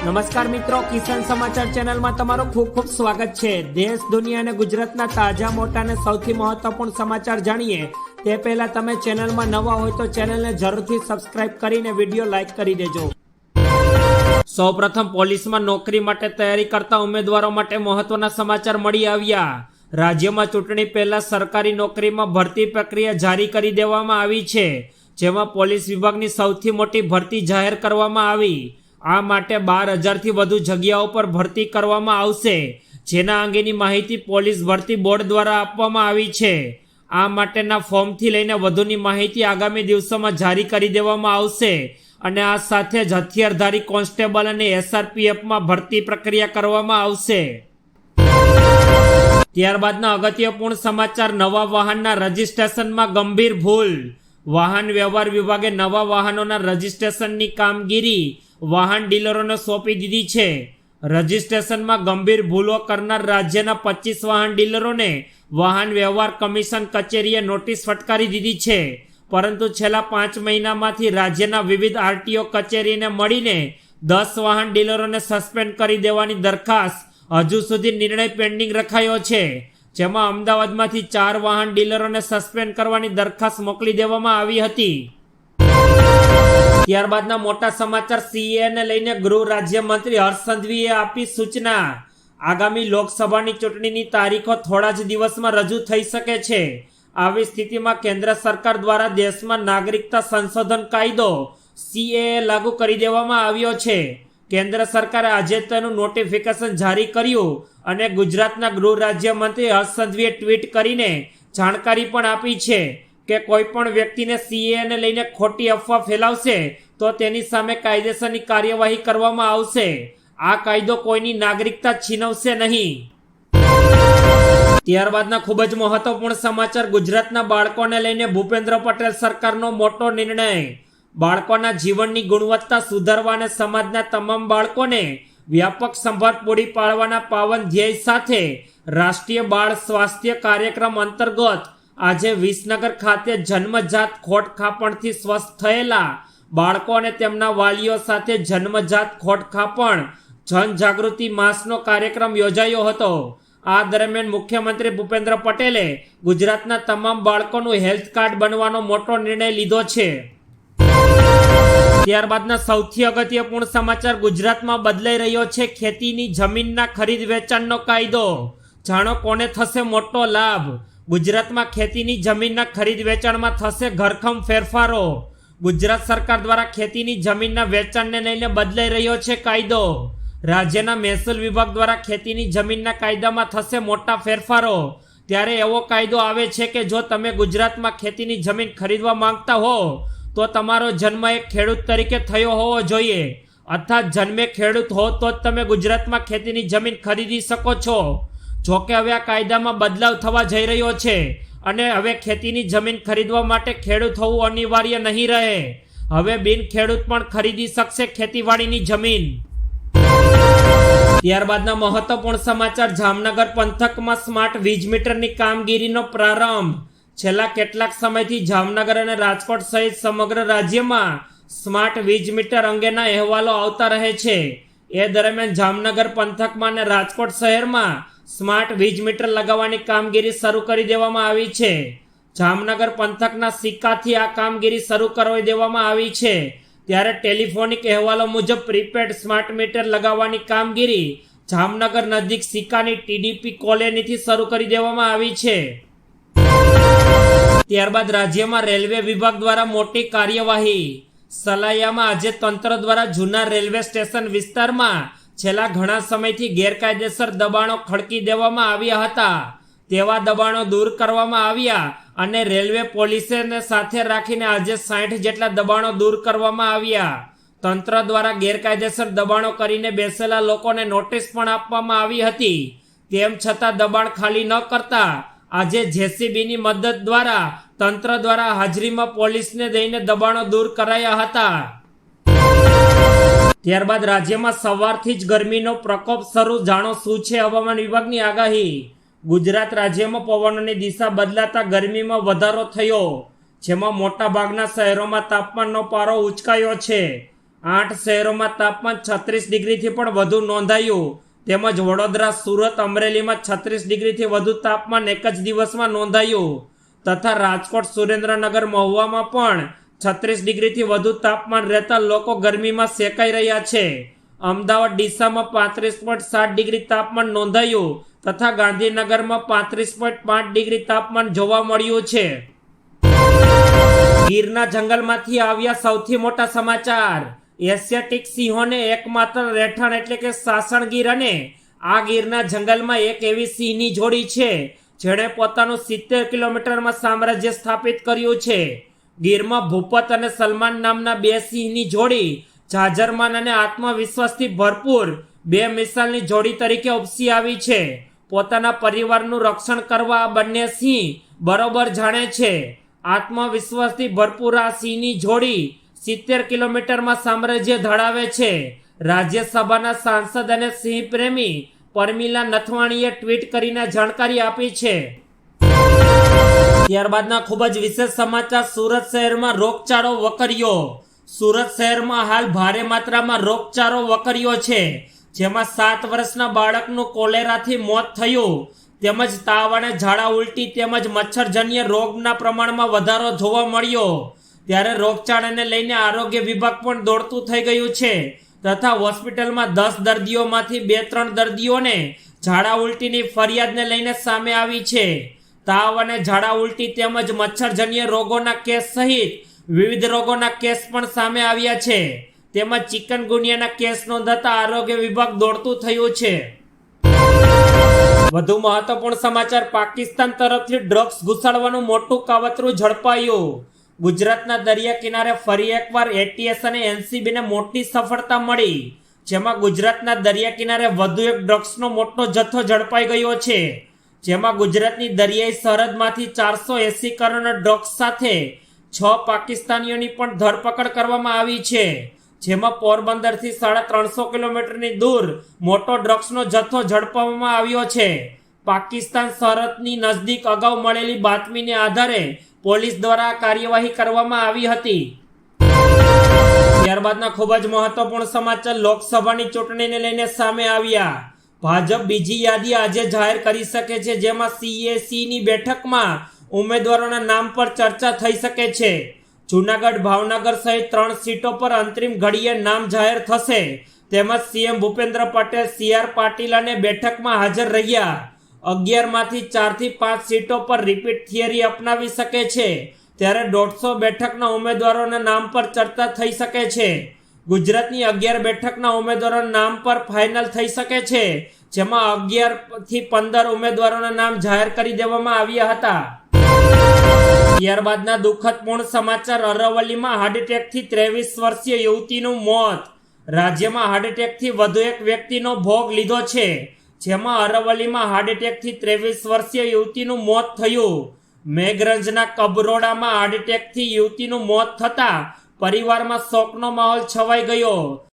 નમસ્કાર મિત્રો, કિસાન સમાચાર ચેનલમાં તમારું ખૂબ ખૂબ સ્વાગત છે। દેશ, દુનિયા અને ગુજરાતના તાજા, મોટા અને સૌથી મહત્વપૂર્ણ સમાચાર જાણીએ તે પહેલા તમે ચેનલમાં નવા હોય તો ચેનલને જરૂરથી સબસ્ક્રાઇબ કરીને વિડીયો લાઈક કરી દેજો। સૌપ્રથમ પોલીસમાં નોકરી માટે તૈયારી કરતા ઉમેદવારો માટે મહત્વના સમાચાર મળી આવ્યા। રાજ્યમાં ચૂંટણી પહેલા સરકારી નોકરીમાં ભરતી પ્રક્રિયા જારી કરી દેવામાં આવી છે, જેમાં પોલીસ વિભાગની સૌથી મોટી ભરતી જાહેર કરવામાં આવી। આ માટે 12,000થી વધુ જગ્યાઓ પર ભરતી કરવામાં આવશે, જેના અંગેની માહિતી પોલીસ ભરતી બોર્ડ દ્વારા આપવામાં આવી છે। આ માટેના ફોર્મથી લઈને વધુની માહિતી આગામી દિવસોમાં જારી કરી દેવામાં આવશે અને આ સાથે જ હથિયારધારી કોન્સ્ટેબલ અને SRPFમાં ભરતી પ્રક્રિયા કરવામાં આવશે। ત્યારબાદના અગત્યપૂર્ણ સમાચાર, નવા વાહનના રજીસ્ટ્રેશનમાં ગંભીર ભૂલ। વાહન વ્યવહાર વિભાગે નવા વાહનોના રજીસ્ટ્રેશનની કામગીરી વાહન ડીલરોને સોંપી દીધી છે। રજીસ્ટ્રેશનમાં ગંભીર ભૂલો કરનાર રાજ્યના 25 વાહન ડીલરોને વાહન વ્યવહાર કમિશન કચેરીએ નોટિસ ફટકારી દીધી છે, પરંતુ છેલ્લા 5 મહિનામાંથી રાજ્યના વિવિધ RTO કચેરીને મળીને 10 વાહન ડીલરોને સસ્પેન્ડ કરી દેવાની દરખાસ્ત હજુ સુધી નિર્ણય પેન્ડિંગ રખાયો છે, જેમાં અમદાવાદમાંથી 4 વાહન ડીલરોને સસ્પેન્ડ કરવાની દરખાસ્ત મોકલી દેવામાં આવી હતી। ત્યારબાદના મોટા સમાચાર, CAને લઈને ગૃહ રાજ્યમંત્રી હર્ષ સંઘવીએ આપી સૂચના। આગામી લોકસભાની ચૂંટણીની તારીખો થોડા જ દિવસમાં રજૂ થઈ શકે છે। આવી સ્થિતિમાં કેન્દ્ર સરકાર દ્વારા દેશમાં નાગરિકતા સંશોધન કાયદો CAA લાગુ કરી દેવામાં આવ્યો છે। કેન્દ્ર સરકારે આજે તેનું નોટિફિકેશન જારી કર્યું અને ગુજરાતના ગૃહ રાજ્યમંત્રી હર્ષ સંઘવીએ ટ્વીટ કરીને જાણકારી પણ આપી છે કે કોઈ પણ વ્યક્તિને CAને લઈને ખોટી અફવા ફેલાવશે તો તેની સામે કાયદેસરની કાર્યવાહી કરવામાં આવશે। આ કાયદો કોઈની નાગરિકતા છીનવશે નહીં। ત્યારબાદના ખૂબ જ મહત્વપૂર્ણ સમાચાર, ગુજરાતના બાળકોને લઈને ભૂપેન્દ્ર પટેલ સરકારનો મોટો નિર્ણય। બાળકોના જીવનની ગુણવત્તા સુધારવા અને સમાજના તમામ બાળકોને વ્યાપક સંભાળ પૂરી પાડવાના પાવન ધ્યેય સાથે રાષ્ટ્રીય બાળ સ્વાસ્થ્ય કાર્યક્રમ અંતર્ગત આજે વિસનગર ખાતે જન્મજાત ખોડખાપણથી સ્વસ્થ થયેલા બાળકો અને તેમના વાલીઓ સાથે જન્મજાત ખોડખાપણ જનજાગૃતિ માસનો કાર્યક્રમ યોજાયો હતો। આ દરમિયાન મુખ્યમંત્રી ભૂપેન્દ્ર પટેલે ગુજરાતના તમામ બાળકોનું હેલ્થ કાર્ડ બનવાનો મોટો નિર્ણય લીધો છે। ત્યારબાદના સૌથી અગત્યપૂર્ણ સમાચાર, ગુજરાતમાં બદલાઈ રહ્યો છે ખેતીની જમીનના ખરીદ વેચાણનો કાયદો। જાણો કોને થશે મોટો લાભ। ગુજરાતમાં ખેતીની જમીનના ખરીદ વેચાણમાં થશે ઘરખમ ફેરફારો। ગુજરાત સરકાર દ્વારા ખેતીની જમીનના વેચાણને લઈને બદલાઈ રહ્યો છે કાયદો। રાજ્યના મહેસૂલ વિભાગ દ્વારા ખેતીની જમીનના કાયદામાં થશે મોટા ફેરફારો। ત્યારે એવો કાયદો આવે છે કે જો તમે ગુજરાતમાં ખેતીની જમીન ખરીદવા માંગતા હો તો તમારો જન્મ એક ખેડૂત તરીકે થયો હોવો જોઈએ, અર્થાત જન્મે ખેડૂત હો તો જ તમે ગુજરાતમાં ખેતીની જમીન ખરીદી શકો છો। જોકે હવે આ કાયદામાં બદલાવ થવા જઈ રહ્યો છે અને હવે ખેતીની જમીન ખરીદવા માટે ખેડૂત હોવું અનિવાર્ય નહીં રહે। હવે બિન ખેડૂત પણ ખરીદી શકશે ખેતીવાડીની જમીન। ત્યારબાદના મહત્વપૂર્ણ સમાચાર, જામનગર પંથકમાં સ્માર્ટ વીજ મીટરની કામગીરીનો પ્રારંભ। છેલ્લા કેટલાક સમયથી જામનગર અને રાજકોટ સહિત સમગ્ર રાજ્યમાં સ્માર્ટ વીજ મીટર અંગેના અહેવાલો આવતા રહે છે। એ દરમિયાન જામનગર પંથકમાં અને રાજકોટ શહેરમાં સ્માર્ટ વીજ મીટર લગાવવાની કામગીરી શરૂ કરી દેવામાં આવી છે। જામનગર પંથકના સિક્કાથી આ કામગીરી શરૂ કરી દેવામાં આવી છે, ત્યારે ટેલિફોનિક અહેવાલો મુજબ પ્રીપેડ સ્માર્ટ મીટર લગાવવાની કામગીરી જામનગર નજીક સિક્કાની TDP કોલોનીથી શરૂ કરી દેવામાં આવી છે। ત્યારબાદ રાજ્યમાં રેલવે વિભાગ દ્વારા મોટી કાર્યવાહી। સલાયામાં આજે તંત્ર દ્વારા જૂના રેલવે સ્ટેશન વિસ્તારમાં છેલ્લા ઘણા સમયથી ગેરકાયદેસર દબાણો ખડકી દેવામાં આવ્યા હતા, તેવા દબાણો દૂર કરવામાં આવ્યા અને રેલવે પોલીસને સાથે રાખીને આજે 60 જેટલા દબાણો દૂર કરવામાં આવ્યા। તંત્ર દ્વારા ગેરકાયદેસર દબાણો કરીને બેસેલા લોકોને નોટિસ પણ આપવામાં આવી હતી, તેમ છતાં દબાણ ખાલી ન કરતા આજે JCBની મદદ દ્વારા તંત્ર દ્વારા હાજરીમાં પોલીસને દઈને દબાણો દૂર કરાયા હતા। ત્યારબાદ રાજ્યમાં સવારથી જ ગરમીનો પ્રકોપ શરૂ, જાણો શું છે હવામાન વિભાગની આગાહી। ગુજરાત રાજ્યમાં પવનોની દિશા બદલાતા ગરમીમાં વધારો થયો, જેમાં મોટા ભાગના શહેરોમાં તાપમાનનો પારો ઉંચકાયો છે। 8 શહેરોમાં તાપમાન 36 ડિગ્રીથી પણ વધુ નોંધાયું. તેમજ વડોદરા, સુરત, અમરેલીમાં 36 ડિગ્રીથી વધુ તાપમાન એક જ દિવસમાં નોંધાયું તથા રાજકોટ, સુરેન્દ્રનગર, મહુવામાં પણ 36 ડિગ્રીથી વધુ તાપમાન રહેતા લોકો ગરમીમાં શેકાઈ રહ્યા છે. અમદાવાદ, ડીસામાં 35.7 ડિગ્રી તાપમાન નોંધાયું તથા ગાંધીનગરમાં 35.5 ડિગ્રી તાપમાન જોવા મળ્યું છે. ગીરના જંગલમાંથી આવ્યા સૌથી મોટા સમાચાર. એશિયાટિક સિંહોને એકમાત્ર રહેઠાણ એટલે કે સાસણગીર અને આ ગીરના જંગલમાં એક એવી સિંહની જોડી છે જેણે પોતાનું 70 કિલોમીટરમાં સામ્રાજ્ય સ્થાપિત કર્યું છે. ગીરમાં ભૂપત અને સલમાન નામના બે સિંહની જોડી જાજરમાન અને આત્મવિશ્વાસથી ભરપૂર બે મિસાલની જોડી તરીકે ઉપસી આવી છે. પોતાના પરિવારનું રક્ષણ કરવા આ બંને સિંહ બરોબર જાણે છે. આત્મવિશ્વાસથી ભરપૂર આ સિંહની જોડી 70 કિલોમીટરમાં સામ્રાજ્ય ધરાવે છે. રાજ્યસભાના સાંસદ અને સિંહ પ્રેમી પરમિલા નથવાણીએ ટ્વીટ કરીને જાણકારી આપી છે. ત્યારબાદના ખૂબ જ વિશેષ સમાચાર. સુરત શહેરમાં રોગચાળો વકર્યો. સુરત શહેરમાં હાલ ભારે માત્રામાં રોગચાળો વકર્યો છે, જેમાં 7 વર્ષના બાળકનું કોલેરાથી મોત થયું તેમજ તાવ અને ઝાડા ઉલટી તેમજ મચ્છરજન્ય રોગના પ્રમાણમાં વધારો જોવા મળ્યો. ત્યારે રોગચાળાને લઈને આરોગ્ય વિભાગ પણ દોડતું થઈ ગયું છે તથા હોસ્પિટલમાં 10 દર્દીઓમાંથી 2-3 દર્દીઓને ઝાડા ઉલટીની ફરિયાદને લઈને સામે આવી છે. તાવ અને ઝાડા ઉલટી તેમજ મચ્છરજન્ય રોગોના કેસ સહિત વિવિધ રોગોના કેસ પણ સામે આવ્યા છે. તેમજ ચિકનગુનિયાના કેસ નોંધાતા આરોગ્ય વિભાગ દોડતું થયું છે. વધુ મહત્વપૂર્ણ સમાચાર. પાકિસ્તાન તરફથી ડ્રગ્સ ઘુસાડવાનું મોટું કાવતરું ઝડપાયું. ગુજરાતના દરિયા કિનારે ફરી એકવાર એટીએસ અને એનસીબીને મોટી સફળતા મળી, જેમાં ગુજરાતના દરિયા કિનારે વધુ એક ડ્રગ્સનો મોટો જથ્થો ઝડપાઈ ગયો છે. જેમાં ગુજરાતની દરિયાઈ સરહદમાંથી 480 કરોડના ડ્રગ્સ સાથે 6 પાકિસ્તાનીઓની પણ ધરપકડ કરવામાં આવી છે. જેમાં પોરબંદરથી 350 કિલોમીટરની દૂર મોટો ડ્રગ્સનો જથ્થો ઝડપવામાં આવ્યો છે. પાકિસ્તાન સરહદની નજદીક અગાઉ મળેલી બાતમીને આધારે પોલીસ દ્વારા કાર્યવાહી કરવામાં આવી હતી. ત્યારબાદના ખૂબ જ મહત્વપૂર્ણ સમાચાર. લોકસભાની ચૂંટણીને લઈને સામે આવ્યા. ભાજપ બીજી યાદી આજે જાહેર કરી શકે છે, જેમાં CACની બેઠકમાં ઉમેદવારોના નામ પર ચર્ચા થઈ શકે છે. જૂનાગઢ, ભાવનગર સહિત 3 સીટો પર અંતરિમ ઘડીએ નામ જાહેર થશે. તેમજ CM ભૂપેન્દ્ર પટેલ, CR પાટીલ અને બેઠકમાં હાજર રહ્યા. 11માંથી 4 થી 5 સીટો પર રિપીટ થિયરી અપનાવી શકે છે. ત્યારે 150 બેઠકના ઉમેદવારોના નામ પર ચર્ચા થઈ શકે છે. ગુજરાતની 11 બેઠકના ઉમેદવારોના નામ પર ફાઇનલ થઈ શકે છે, જેમાં 11 થી 15 ઉમેદવારોના નામ જાહેર કરી દેવામાં આવ્યા હતા. ત્યારબાદના દુઃખદપૂર્ણ સમાચાર. અરવલ્લીમાં હાર્ટ એટેકથી 23 વર્ષીય યુવતીનું મોત. રાજ્યમાં હાર્ટ એટેકથી વધુ એક વ્યક્તિનો ભોગ લીધો છે, જેમાં અરવલ્લીમાં હાર્ટ એટેકથી 23 વર્ષીય યુવતીનું મોત થયું. મેઘરંજના કબરોડામાં હાર્ટ એટેકથી યુવતીનું મોત થતાં પરિવારમાં શોકનો માહોલ છવાઈ ગયો.